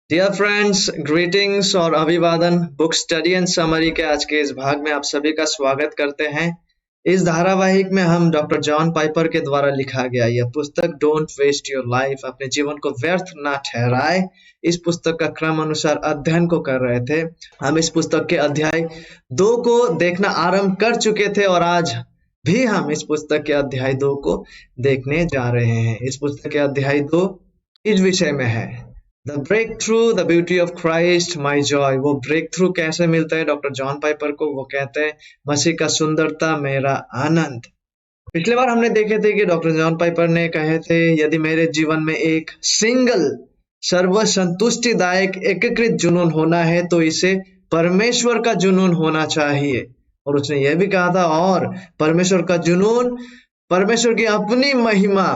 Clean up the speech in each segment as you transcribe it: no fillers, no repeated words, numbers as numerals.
Dear friends, greetings और अभिवादन। Book study and summary के आज के इस भाग में आप सभी का स्वागत करते हैं। इस धारावाहिक में हम डॉक्टर जॉन पाइपर के द्वारा लिखा गया यह पुस्तक डोंट वेस्ट योर लाइफ, अपने जीवन को व्यर्थ ना ठहराए, इस पुस्तक का क्रम अनुसार अध्ययन को कर रहे थे। हम इस पुस्तक के अध्याय 2 को देखना आरंभ कर चुके थे और आज भी हम इस पुस्तक के अध्याय 2 को देखने जा रहे हैं। इस पुस्तक के अध्याय 2 इस विषय में है the breakthrough the beauty of Christ my joy. वो ब्रेक थ्रू कैसे मिलता है डॉक्टर जॉन पाइपर को? वो कहते हैं मसीह का सुंदरता मेरा आनंद। पिछले बार हमने देखे थे कि डॉक्टर जॉन पाइपर ने कहे थे यदि मेरे जीवन में एक सिंगल सर्व संतुष्टिदायक एकीकृत जुनून होना है तो इसे परमेश्वर का जुनून होना चाहिए। और उसने यह भी कहा था और परमेश्वर का जुनून परमेश्वर की अपनी महिमा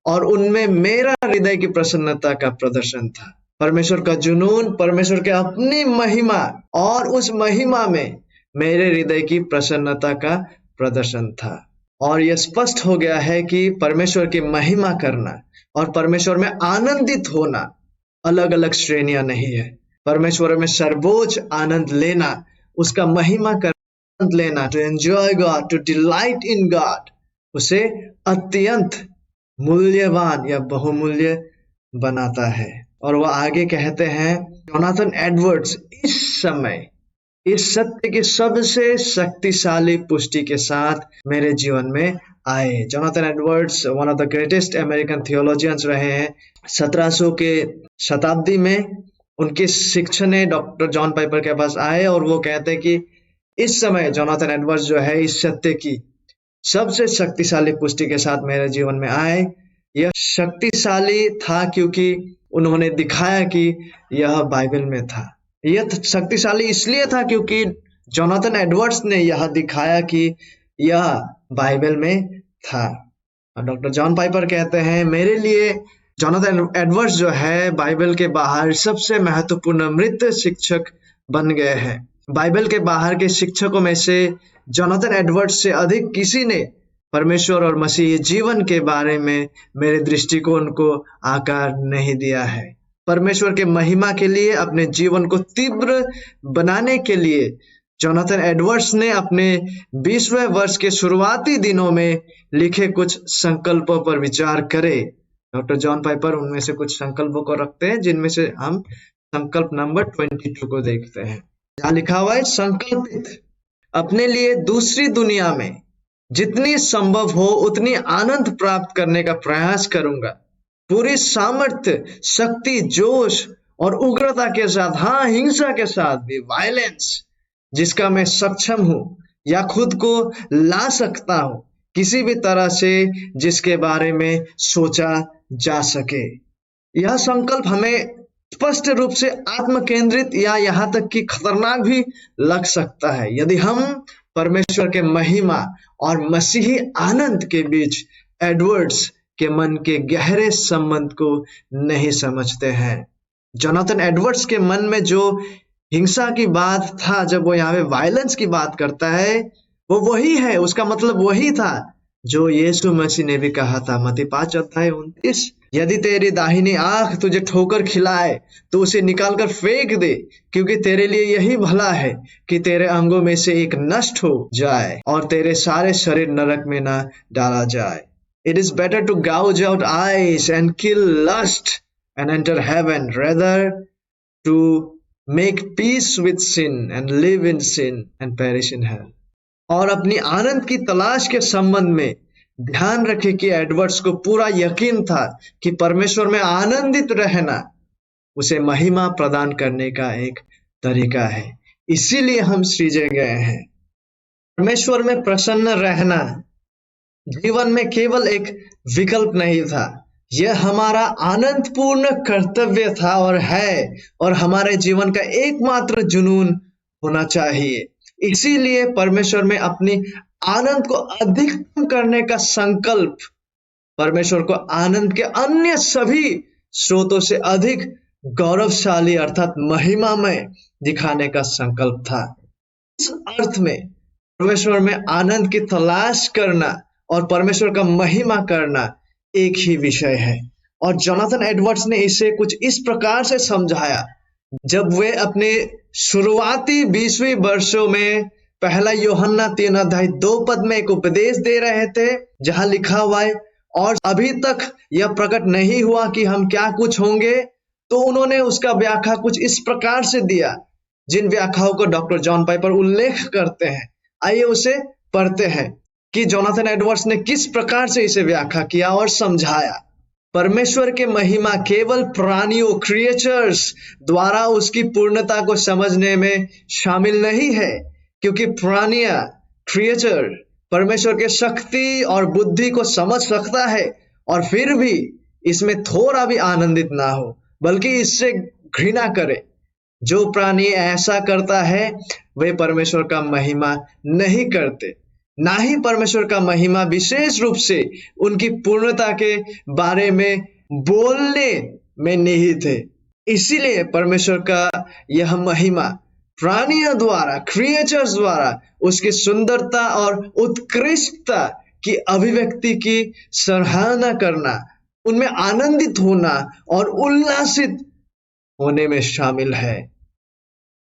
और उनमें मेरा हृदय की प्रसन्नता का प्रदर्शन था। परमेश्वर का जुनून परमेश्वर के अपनी महिमा और उस महिमा में मेरे हृदय की प्रसन्नता का प्रदर्शन था। और यह स्पष्ट हो गया है कि परमेश्वर की महिमा करना और परमेश्वर में आनंदित होना अलग अलग श्रेणियां नहीं है। परमेश्वर में सर्वोच्च आनंद लेना, उसका महिमा करना, आनंद लेना, to enjoy God, to delight in God, उसे अत्यंत मूल्यवान या बहुमूल्य बनाता है। और वह आगे कहते हैं जोनाथन एडवर्ड्स इस समय इस सत्य की सबसे शक्तिशाली पुष्टि के साथ मेरे जीवन में आए। Jonathan Edwards one of the greatest American theologians रहे हैं। 1700 के शताब्दी में उनके शिक्षण ने डॉक्टर जॉन पाइपर के पास आए और वो कहते हैं कि इस समय जोनाथन एडवर्ड्स जो है इस सत्य की सबसे शक्तिशाली पुष्टि के साथ मेरे जीवन में आए। यह शक्तिशाली था क्योंकि उन्होंने दिखाया कि यह बाइबल में था। यह शक्तिशाली इसलिए था क्योंकि जोनाथन एडवर्ड्स ने यह दिखाया कि यह बाइबल में था। डॉक्टर जॉन पाइपर कहते हैं मेरे लिए जोनाथन एडवर्ड्स जो है बाइबल के बाहर सबसे महत्वपूर्ण मृत शिक्षक बन गए हैं। बाइबल के बाहर के शिक्षकों में से जोनाथन एडवर्ड्स से अधिक किसी ने परमेश्वर और मसीह जीवन के बारे में मेरे दृष्टिकोण को आकार नहीं दिया है। परमेश्वर के महिमा के लिए अपने जीवन को तीव्र बनाने के लिए जोनाथन एडवर्ड्स ने अपने 20वें वर्ष के शुरुआती दिनों में लिखे कुछ संकल्पों पर विचार करे। डॉक्टर जॉन पाइपर उनमें से कुछ संकल्पों को रखते हैं जिनमें से हम संकल्प नंबर 22 को देखते हैं। यहाँ लिखा हुआ है संकल्पित अपने लिए दूसरी दुनिया में जितनी संभव हो उतनी आनंद प्राप्त करने का प्रयास करूंगा। पूरी सामर्थ्य, शक्ति, जोश और उग्रता के साथ, हाँ हिंसा के साथ भी, वायलेंस जिसका मैं सक्षम हूं या खुद को ला सकता हूं, किसी भी तरह से जिसके बारे में सोचा जा सके। यह संकल्प हमें स्पष्ट रूप से आत्म केंद्रित या यहाँ तक कि खतरनाक भी लग सकता है यदि हम परमेश्वर के महिमा और मसीही आनंद के बीच एडवर्ड्स के मन के गहरे संबंध को नहीं समझते हैं। जोनाथन एडवर्ड्स के मन में जो हिंसा की बात था, जब वो यहाँ पे वायलेंस की बात करता है, वो वही है, उसका मतलब वही था जो यीशु मसीह ने भी कहा था मत्ती 5:29, यदि तेरी दाहिनी आंख तुझे ठोकर खिलाए तो उसे निकालकर फेंक दे, क्योंकि तेरे लिए यही भला है कि तेरे अंगों में से एक नष्ट हो जाए और तेरे सारे शरीर नरक में ना डाला जाए। It is better to gouge out eyes and kill lust and enter heaven rather to make peace with sin and live in sin and perish in hell। और अपनी आनंद की तलाश के संबंध में ध्यान रखें कि एडवर्ड्स को पूरा यकीन था कि परमेश्वर में आनंदित रहना उसे महिमा प्रदान करने का एक तरीका है। इसीलिए हम सृजे गए हैं। परमेश्वर में प्रसन्न रहना जीवन में केवल एक विकल्प नहीं था, यह हमारा आनंदपूर्ण कर्तव्य था और है, और हमारे जीवन का एकमात्र जुनून होना चाहिए। इसीलिए परमेश्वर में अपनी आनंद को अधिकतम करने का संकल्प परमेश्वर को आनंद के अन्य सभी स्रोतों से अधिक गौरवशाली अर्थात महिमामय दिखाने का संकल्प था। इस अर्थ में परमेश्वर में आनंद की तलाश करना और परमेश्वर का महिमा करना एक ही विषय है। और जोनाथन एडवर्ड्स ने इसे कुछ इस प्रकार से समझाया जब वे अपने शुरुआती 20वीं वर्षों में पहला यूहन्ना 3:2 में एक उपदेश दे रहे थे, जहां लिखा हुआ है, और अभी तक यह प्रकट नहीं हुआ कि हम क्या कुछ होंगे, तो उन्होंने उसका व्याख्या कुछ इस प्रकार से दिया, जिन व्याख्याओं को डॉक्टर जॉन पाइपर उल्लेख करते हैं। आइए उसे पढ़ते हैं कि जोनाथन एडवर्ड्स ने किस प्रकार से इसे व्याख्या किया और समझाया। परमेश्वर के महिमा केवल प्राणियों क्रिएचर्स द्वारा उसकी पूर्णता को समझने में शामिल नहीं है, क्योंकि प्राणिया क्रिएचर परमेश्वर के शक्ति और बुद्धि को समझ सकता है और फिर भी इसमें थोड़ा भी आनंदित ना हो, बल्कि इससे घृणा करे। जो प्राणी ऐसा करता है वे परमेश्वर का महिमा नहीं करते, ना ही परमेश्वर का महिमा विशेष रूप से उनकी पूर्णता के बारे में बोलने में निहित है। इसीलिए परमेश्वर का यह महिमा प्राणियों द्वारा क्रिएचर्स द्वारा उसकी सुंदरता और उत्कृष्टता की अभिव्यक्ति की सराहना करना, उनमें आनंदित होना और उल्लासित होने में शामिल है।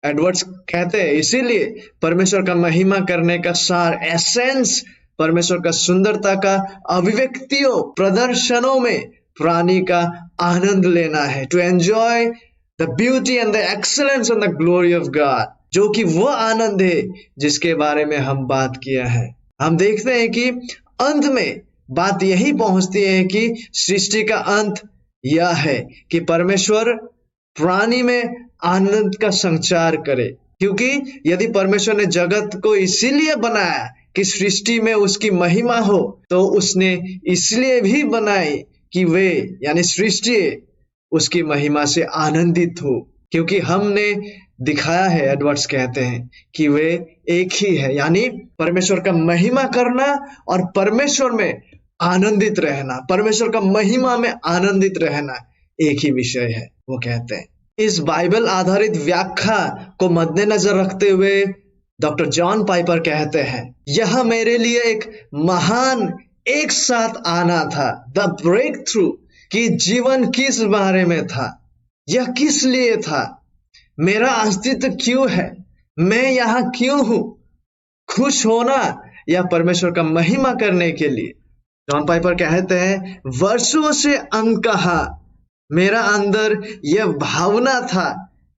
एडवर्ड्स कहते हैं इसीलिए परमेश्वर का महिमा करने का सार एसेंस परमेश्वर का सुंदरता का अभिव्यक्तियों प्रदर्शनों में प्राणी का आनंद लेना है, to enjoy the beauty and the excellence and the glory of God, जो कि वो आनंद है जिसके बारे में हम बात किया है। हम देखते हैं कि अंत में बात यही पहुंचती है कि सृष्टि का अंत यह है कि परमेश्वर प्राणी में आनंद का संचार करे, क्योंकि यदि परमेश्वर ने जगत को इसीलिए बनाया कि सृष्टि में उसकी महिमा हो, तो उसने इसलिए भी बनाई कि वे यानी सृष्टि उसकी महिमा से आनंदित हो, क्योंकि हमने दिखाया है, एडवर्ड्स कहते हैं कि वे एक ही है, यानी परमेश्वर का महिमा करना और परमेश्वर में आनंदित रहना, परमेश्वर का महिमा में आनंदित रहना एक ही विषय है। वो कहते हैं इस बाइबल आधारित व्याख्या को मद्देनजर रखते हुए डॉक्टर जॉन पाइपर कहते हैं, यह मेरे लिए एक महान एक साथ आना था, द ब्रेक थ्रू, कि जीवन किस बारे में था, यह किस लिए था, मेरा अस्तित्व क्यों है, मैं यहाँ क्यों हूं, खुश होना या परमेश्वर का महिमा करने के लिए। जॉन पाइपर कहते हैं वर्षों से अनकहा मेरा अंदर यह भावना था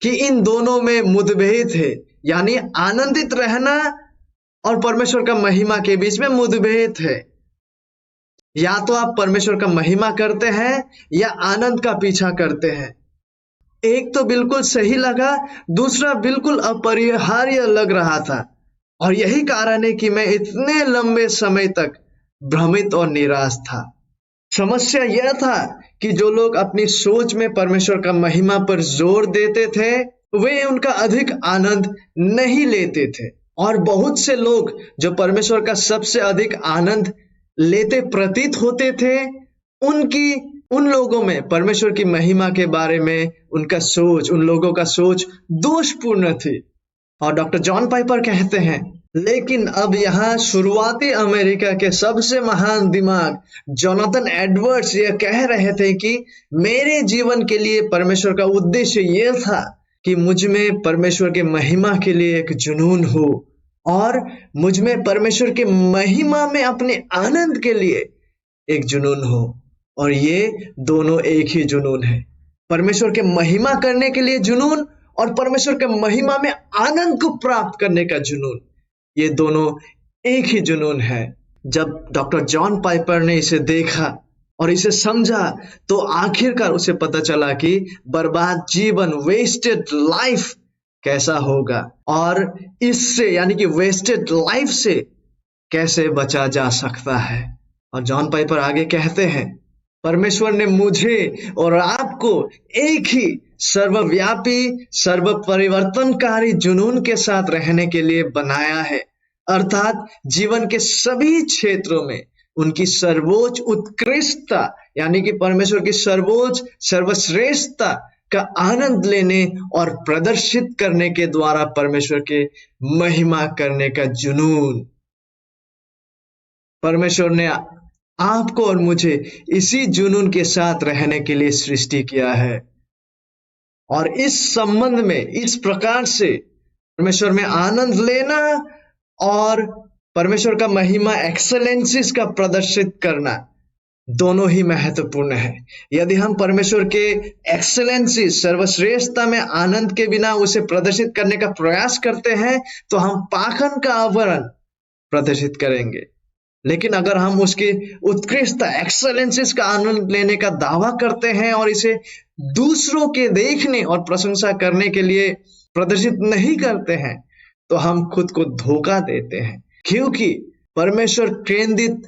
कि इन दोनों में मुठभेड़ है, यानी आनंदित रहना और परमेश्वर का महिमा के बीच में मुठभेड़ है। या तो आप परमेश्वर का महिमा करते हैं या आनंद का पीछा करते हैं। एक तो बिल्कुल सही लगा, दूसरा बिल्कुल अपरिहार्य लग रहा था, और यही कारण है कि मैं इतने लंबे समय तक भ्रमित और निराश था। समस्या यह था कि जो लोग अपनी सोच में परमेश्वर का महिमा पर जोर देते थे, वे उनका अधिक आनंद नहीं लेते थे, और बहुत से लोग जो परमेश्वर का सबसे अधिक आनंद लेते प्रतीत होते थे, उन लोगों में परमेश्वर की महिमा के बारे में उन लोगों का सोच दोषपूर्ण थी। और डॉक्टर जॉन पाइपर कहते हैं, लेकिन अब यहाँ शुरुआती अमेरिका के सबसे महान दिमाग जोनाथन एडवर्ड्स यह कह रहे थे कि मेरे जीवन के लिए परमेश्वर का उद्देश्य यह था कि मुझ में परमेश्वर के महिमा के लिए एक जुनून हो, और मुझ में परमेश्वर के महिमा में अपने आनंद के लिए एक जुनून हो, और ये दोनों एक ही जुनून है। परमेश्वर के महिमा करने के लिए जुनून और परमेश्वर के महिमा में आनंद को प्राप्त करने का जुनून, ये दोनों एक ही जुनून है। जब डॉक्टर जॉन पाइपर ने इसे देखा और इसे समझा, तो आखिरकार उसे पता चला कि बर्बाद जीवन, वेस्टेड लाइफ कैसा होगा, और इससे यानी कि वेस्टेड लाइफ से कैसे बचा जा सकता है। और जॉन पाइपर आगे कहते हैं, परमेश्वर ने मुझे और आपको एक ही सर्वव्यापी, सर्व परिवर्तनकारी जुनून के साथ रहने के लिए बनाया है, अर्थात जीवन के सभी क्षेत्रों में उनकी सर्वोच्च उत्कृष्टता यानी कि परमेश्वर की सर्वोच्च सर्वश्रेष्ठता का आनंद लेने और प्रदर्शित करने के द्वारा परमेश्वर के महिमा करने का जुनून। परमेश्वर ने आपको और मुझे इसी जुनून के साथ रहने के लिए सृष्टि किया है, और इस संबंध में इस प्रकार से परमेश्वर में आनंद लेना और परमेश्वर का महिमा एक्सेलेंसीज का प्रदर्शित करना दोनों ही महत्वपूर्ण है। यदि हम परमेश्वर के एक्सेलेंसी सर्वश्रेष्ठता में आनंद के बिना उसे प्रदर्शित करने का प्रयास करते हैं तो हम पाखंड का आवरण प्रदर्शित करेंगे। लेकिन अगर हम उसकी उत्कृष्टता एक्सेलेंसीज का आनंद लेने का दावा करते हैं और इसे दूसरों के देखने और प्रशंसा करने के लिए प्रदर्शित नहीं करते हैं तो हम खुद को धोखा देते हैं, क्योंकि परमेश्वर केंद्रित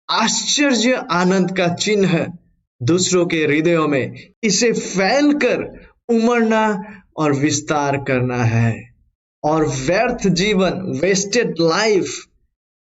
आश्चर्य आनंद का चिन्ह दूसरों के हृदयों में इसे फैलकर उमड़ना और विस्तार करना है। और व्यर्थ जीवन, वेस्टेड लाइफ,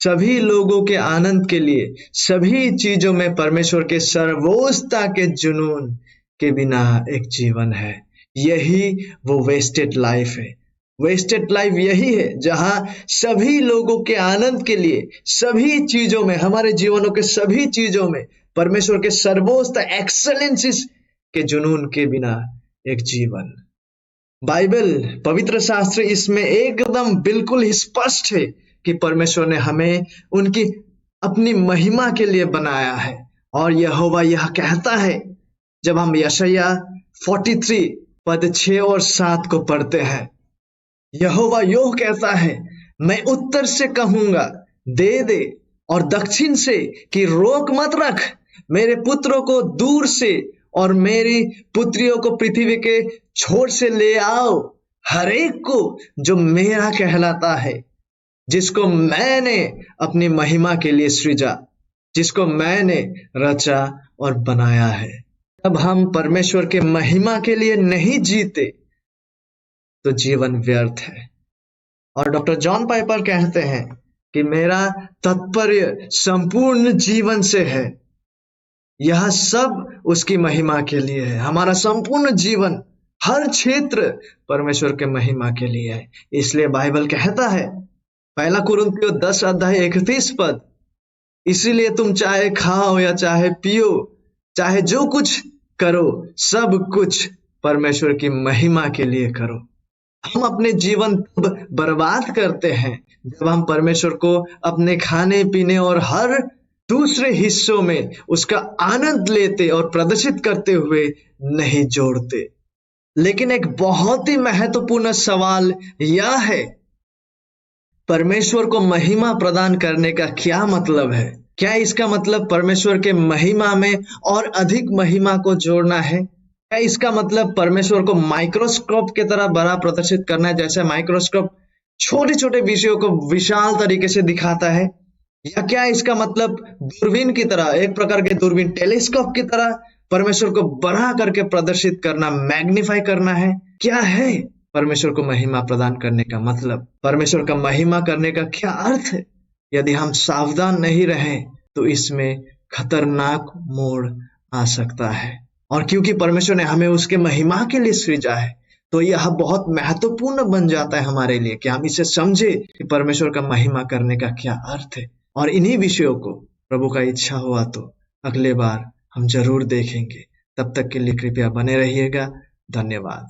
सभी लोगों के आनंद के लिए सभी चीजों में परमेश्वर के सर्वोच्चता के जुनून के बिना एक जीवन है। यही वो वेस्टेड लाइफ है। वेस्टेड लाइफ यही है जहां सभी लोगों के आनंद के लिए सभी चीजों में, हमारे जीवनों के सभी चीजों में परमेश्वर के सर्वोच्चता एक्सेलेंसीज के जुनून के बिना एक जीवन। बाइबल, पवित्र शास्त्र इसमें एकदम बिल्कुल ही स्पष्ट है कि परमेश्वर ने हमें उनकी अपनी महिमा के लिए बनाया है। और यहोवा यह कहता है, जब हम यशायाह 43 पद 6 और 7 को पढ़ते हैं, यहोवा यों कहता है, मैं उत्तर से कहूंगा दे दे, और दक्षिण से कि रोक मत रख। मेरे पुत्रों को दूर से और मेरी पुत्रियों को पृथ्वी के छोर से ले आओ, हर एक को जो मेरा कहलाता है, जिसको मैंने अपनी महिमा के लिए सृजा, जिसको मैंने रचा और बनाया है। अब हम परमेश्वर के महिमा के लिए नहीं जीते तो जीवन व्यर्थ है। और डॉक्टर जॉन पाइपर कहते हैं कि मेरा तात्पर्य संपूर्ण जीवन से है, यह सब उसकी महिमा के लिए है। हमारा संपूर्ण जीवन, हर क्षेत्र परमेश्वर के महिमा के लिए है। इसलिए बाइबल कहता है, पहला कुरिन्थियों 10 अध्याय 31 पद, इसीलिए तुम चाहे खाओ या चाहे पियो, चाहे जो कुछ करो, सब कुछ परमेश्वर की महिमा के लिए करो। हम अपने जीवन बर्बाद करते हैं जब हम परमेश्वर को अपने खाने पीने और हर दूसरे हिस्सों में उसका आनंद लेते और प्रदर्शित करते हुए नहीं जोड़ते। लेकिन एक बहुत ही महत्वपूर्ण सवाल यह है, परमेश्वर को महिमा प्रदान करने का क्या मतलब है? क्या इसका मतलब परमेश्वर के महिमा में और अधिक महिमा को जोड़ना है? क्या इसका मतलब परमेश्वर को माइक्रोस्कोप की तरह बड़ा प्रदर्शित करना है, जैसे माइक्रोस्कोप छोटे छोटे विषयों को विशाल तरीके से दिखाता है? या क्या इसका मतलब दूरबीन की तरह, एक प्रकार के दूरबीन टेलीस्कोप की तरह परमेश्वर को बड़ा करके प्रदर्शित करना, मैग्नीफाई करना है? क्या है परमेश्वर को महिमा प्रदान करने का मतलब? परमेश्वर का महिमा करने का क्या अर्थ है? यदि हम सावधान नहीं रहें तो इसमें खतरनाक मोड़ आ सकता है। और क्योंकि परमेश्वर ने हमें उसके महिमा के लिए सृजा है, तो यह बहुत महत्वपूर्ण बन जाता है हमारे लिए कि हम इसे समझे कि परमेश्वर का महिमा करने का क्या अर्थ है। और इन्हीं विषयों को प्रभु का इच्छा हुआ तो अगले बार हम जरूर देखेंगे। तब तक के लिए कृपया बने रहिएगा। धन्यवाद।